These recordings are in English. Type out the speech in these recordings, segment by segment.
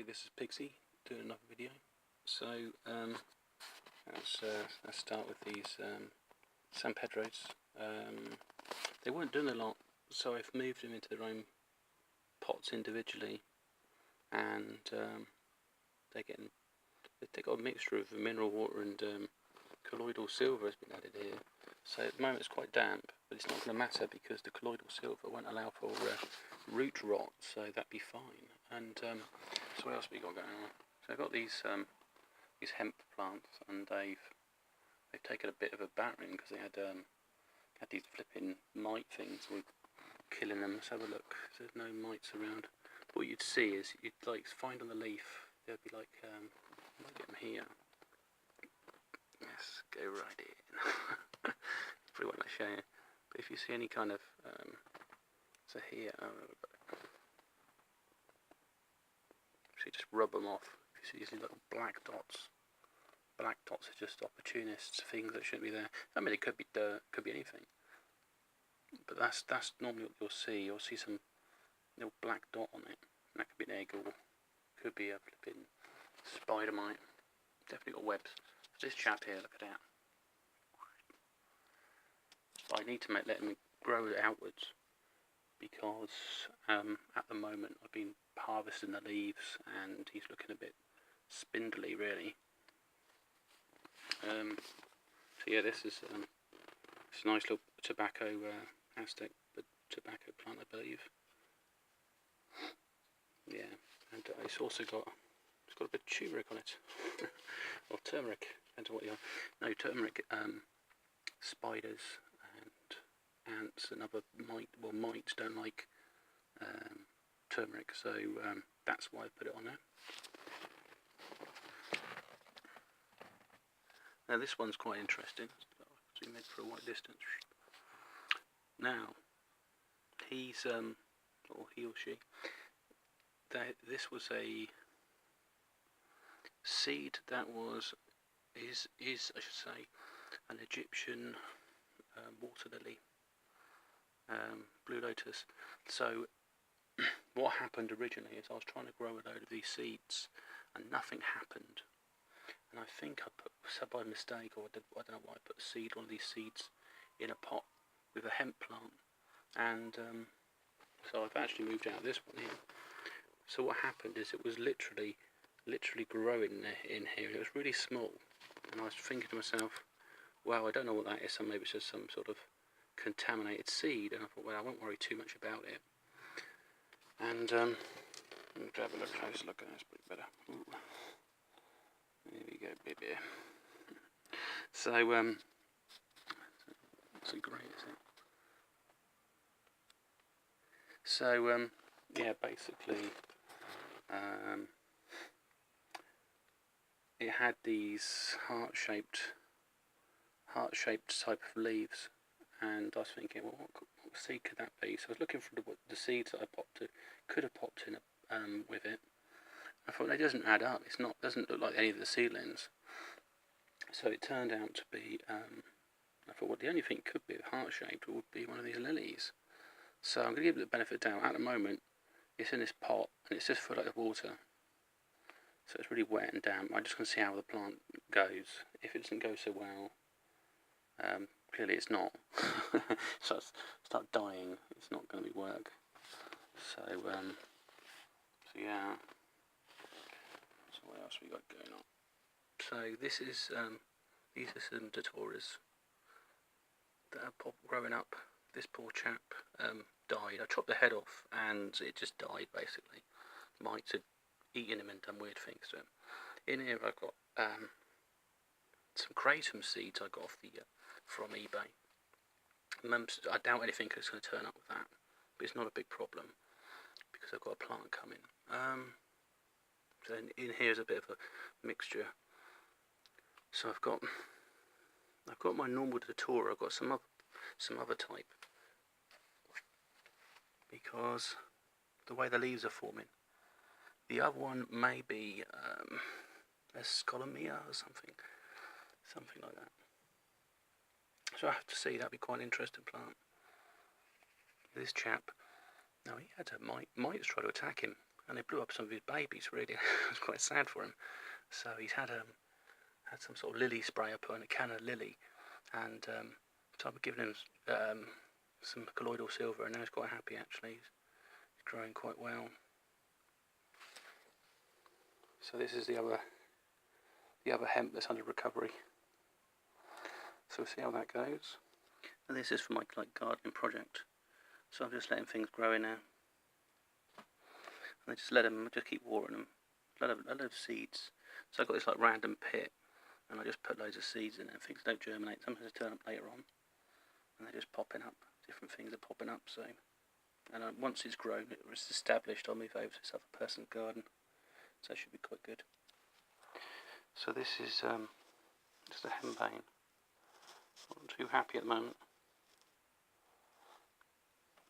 this is Pixie doing another video. So let's start with these San Pedros. They weren't doing a lot, so I've moved them into their own pots individually, and they got a mixture of mineral water and colloidal silver has been added here. So at the moment it's quite damp, but it's not going to matter because the colloidal silver won't allow for root rot, so that'd be fine. And so what else have we got going on? So I've got these hemp plants, and they've taken a bit of a battering because they had these flipping mite things with killing them. Let's have a look. There's no mites around. What you'd see is you'd like find on the leaf there'd be like I'll get them here. Let's go right in. Probably won't show you. But if you see any kind of so here, so you just rub them off. If you see these little black dots are just opportunists, things that shouldn't be there. I mean, it could be dirt, could be anything. But that's normally what you'll see. You'll see some little black dot on it. And that could be an egg, or could be a flipping spider mite. Definitely got webs. So this chap here, look at that. But I need to let him grow outwards, because at the moment I've been harvesting the leaves and he's looking a bit spindly, really. So yeah, this is it's a nice little tobacco Aztec tobacco plant, I believe. Yeah, and it's also got a bit of turmeric on it, or turmeric, depends on what you are. No, turmeric, spiders and ants and other mites don't like turmeric, so that's why I put it on there. Now this one's quite interesting. Zoom in for a wide distance. Now he's or he or she. This was a seed that is I should say an Egyptian water lily, blue lotus. So what happened originally is I was trying to grow a load of these seeds and nothing happened. And I think I put, by mistake, or I don't know why, I put one of these seeds in a pot with a hemp plant, and so I've actually moved out this one here. So what happened is it was literally growing in here. It was really small, and I was thinking to myself, wow, I don't know what that is, so maybe it's just some sort of contaminated seed. And I thought, well, I won't worry too much about it. And let me have a closer look at this, pretty better. Ooh. There we go, baby. So, so great, is it? So, yeah, basically, it had these heart-shaped type of leaves, and I was thinking, well, what seed could that be? So I was looking for the seeds that I could have popped in with it. I thought it doesn't add up. Doesn't look like any of the seedlings. So it turned out to be. I thought, well, the only thing it could be heart-shaped would be one of these lilies. So I'm going to give it the benefit of the doubt. At the moment, it's in this pot and it's just full of water. So it's really wet and damp. I'm just going to see how the plant goes. If it doesn't go so well, clearly it's not. So start dying. It's not going to be work. So yeah. So what else we got going on? So this is these are some datoras that are growing up. This poor chap died. I chopped the head off and it just died basically. Mites had eaten him and done weird things to him. In here I've got some kratom seeds I got off from eBay. I doubt anything is going to turn up with that, but it's not a big problem because I've got a plant coming. So in here is a bit of a mixture. So I've got my normal datura. I've got some other type, because the way the leaves are forming. The other one may be Escolamia or something like that. So I have to see. That'd be quite an interesting plant. This chap, now he had a mites try to attack him. and they blew up some of his babies. Really, it was quite sad for him. So he's had some sort of lily spray I put in a can of lily, and so I've given him some colloidal silver, and now he's quite happy actually. He's growing quite well. So this is the other hemp that's under recovery. So we'll see how that goes. And this is for my gardening project. So I'm just letting things grow in now. And I just keep watering them. A lot of seeds. So I've got this random pit, and I just put loads of seeds in it. Things don't germinate. Sometimes they turn up later on, and they're just popping up. Different things are popping up. So, and once it's grown, it's established, I'll move over to this other person's garden. So that should be quite good. So this is just a henbane. Not too happy at the moment.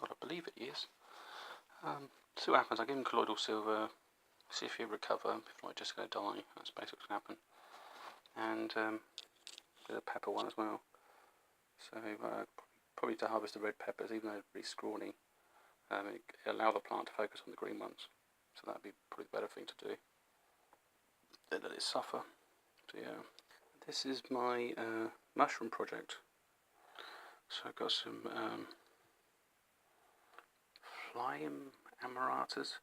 Well, I believe it is. See what happens. I give him colloidal silver, see if he'll recover. If not, he's just going to die. That's basically what's going to happen. And the pepper one as well. So probably to harvest the red peppers, even though they're pretty scrawny, it allow the plant to focus on the green ones. So that'd be probably the better thing to do. Then let it suffer. So yeah, this is my mushroom project. So I've got some flying amaratas.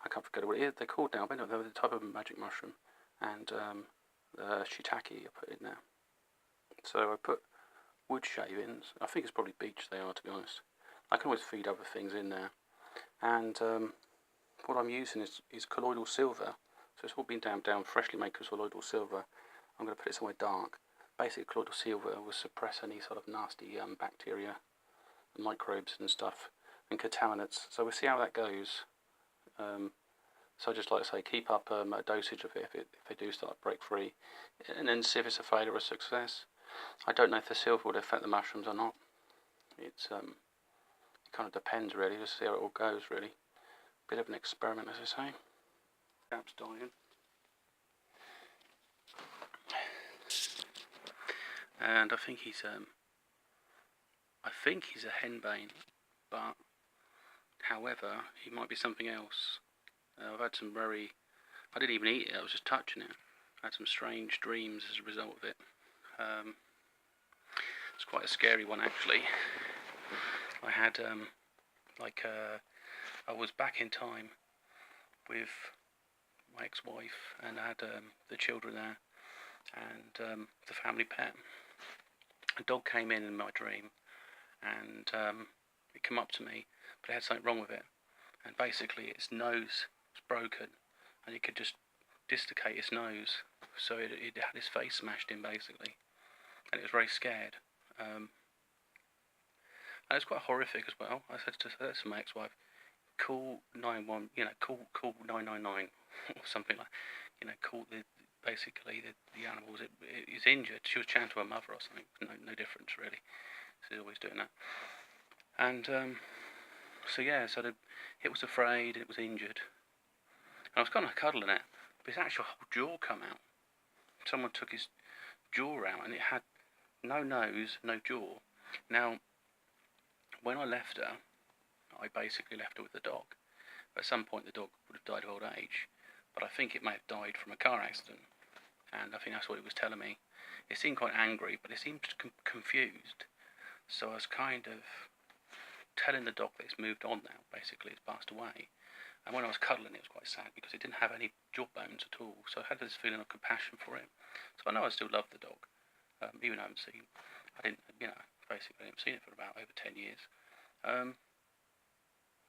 I can't forget what it is. They're called now, but they're the type of magic mushroom. And shiitake I put in there. So I put wood shavings. I think it's probably beech they are, to be honest. I can always feed other things in there. And what I'm using is colloidal silver. So it's all been down freshly made colloidal silver. I'm going to put it somewhere dark. Basically, colloidal silver will suppress any sort of nasty bacteria, and microbes and stuff, and contaminants. So we'll see how that goes. So I just like to say, keep up a dosage of it if they do start to break free, and then see if it's a failure or a success. I don't know if the silver would affect the mushrooms or not. It kind of depends really. Just see how it all goes really. Bit of an experiment, as I say. Chap's dying. And I think he's a henbane, but however, he might be something else. I've had some I didn't even eat it, I was just touching it. I had some strange dreams as a result of it. It's quite a scary one actually. I had I was back in time with my ex-wife, and I had the children there, and the family pet. A dog came in my dream, and it came up to me, but it had something wrong with it, and basically its nose was broken, and it could just dislocate its nose, so it had its face smashed in basically, and it was very scared. And it was quite horrific as well. I said to my ex-wife, call 911, call 999 or something like, call basically the animals. It's injured. She was chatting to her mother or something. No difference really. She's always doing that. And so it was afraid. It was injured. And I was kind of cuddling it, but its actual whole jaw come out. Someone took his jaw out, and it had no nose, no jaw. Now, when I left her, I basically left her with the dog. At some point the dog would have died of old age, but I think it may have died from a car accident, and I think that's what it was telling me. It seemed quite angry, but it seemed confused, so I was kind of telling the dog that it's moved on now, basically it's passed away. And when I was cuddling it was quite sad because it didn't have any jaw bones at all, so I had this feeling of compassion for it. So I know I still love the dog, even though I haven't seen it for about over 10 years.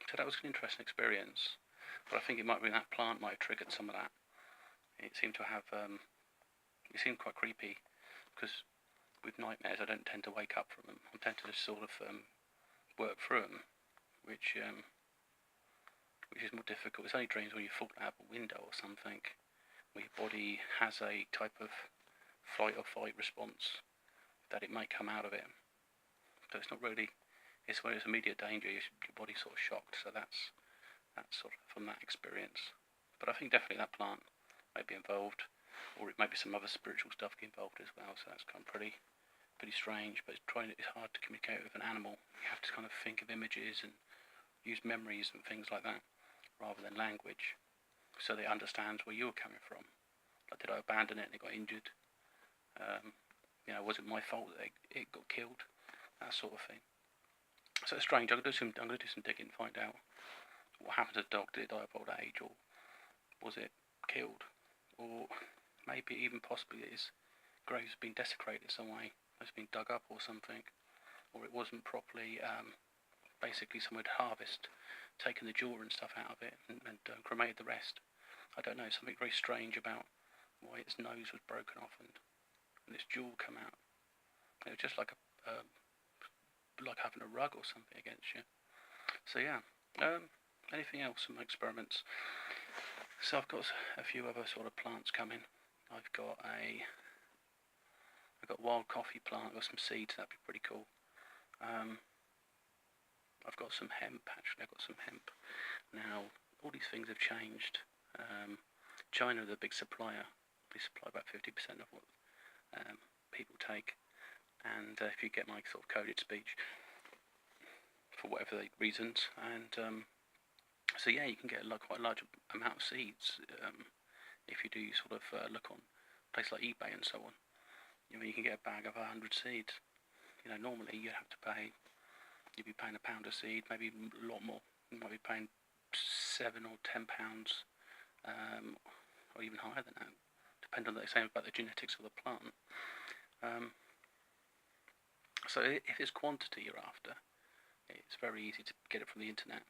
So that was an interesting experience, but I think it might be that plant might have triggered some of that. It seemed to have, it seemed quite creepy, because with nightmares I don't tend to wake up from them. I tend to just sort of work through them, which is more difficult. It's only dreams when you fall out of a window or something, where your body has a type of flight or fight response that it might come out of it. So it's not really. It's when it's immediate danger, your body's sort of shocked. So that's sort of from that experience. But I think definitely that plant might be involved, or it might be some other spiritual stuff involved as well. So that's kind of pretty strange. But it's hard to communicate with an animal. You have to kind of think of images and use memories and things like that, rather than language. so that it understands where you were coming from. Like, did I abandon it and it got injured? Was it my fault that it got killed? That sort of thing. So it's strange. I'm gonna do some digging, find out what happened to the dog. Did it die of old age, or was it killed, or maybe even possibly its grave's been desecrated some way. It's been dug up or something, or it wasn't properly. Basically, someone had taken the jaw and stuff out of it, and cremated the rest. I don't know. Something very strange about why its nose was broken off and this jaw come out. It was just like like having a rug or something against you. So yeah. Anything else from my experiments? So I've got a few other sort of plants coming. I've got wild coffee plant. I've got some seeds. That'd be pretty cool. I've got some hemp, actually. I've got some hemp. Now, all these things have changed. China is a big supplier. They supply about 50% of what people take. And if you get my sort of coded speech, for whatever reasons, and so yeah, you can get quite a large amount of seeds if you do sort of look on a place like eBay and so on. You can get a bag of 100 seeds. Normally you'd be paying £1 a seed, maybe a lot more. You might be paying £7 or £10, or even higher than that, depending on what they say about the genetics of the plant. So if it's quantity you're after, it's very easy to get it from the internet,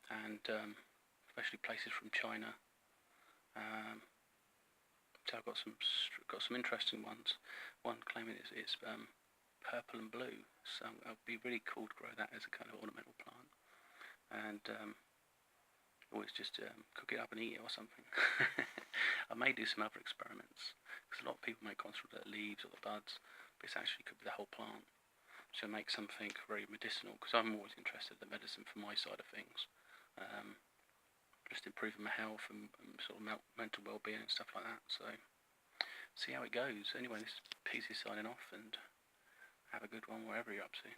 and especially places from China. So I've got some interesting ones. One claiming it's purple and blue, so it would be really cool to grow that as a kind of ornamental plant, and always just cook it up and eat it or something. I may do some other experiments, because a lot of people may concentrate the leaves or the buds, but it's actually could be the whole plant. So make something very medicinal, because I'm always interested in the medicine for my side of things, just improving my health and sort of mental well-being and stuff like that. So see how it goes. Anyway, this is PC signing off, and have a good one wherever you're up to.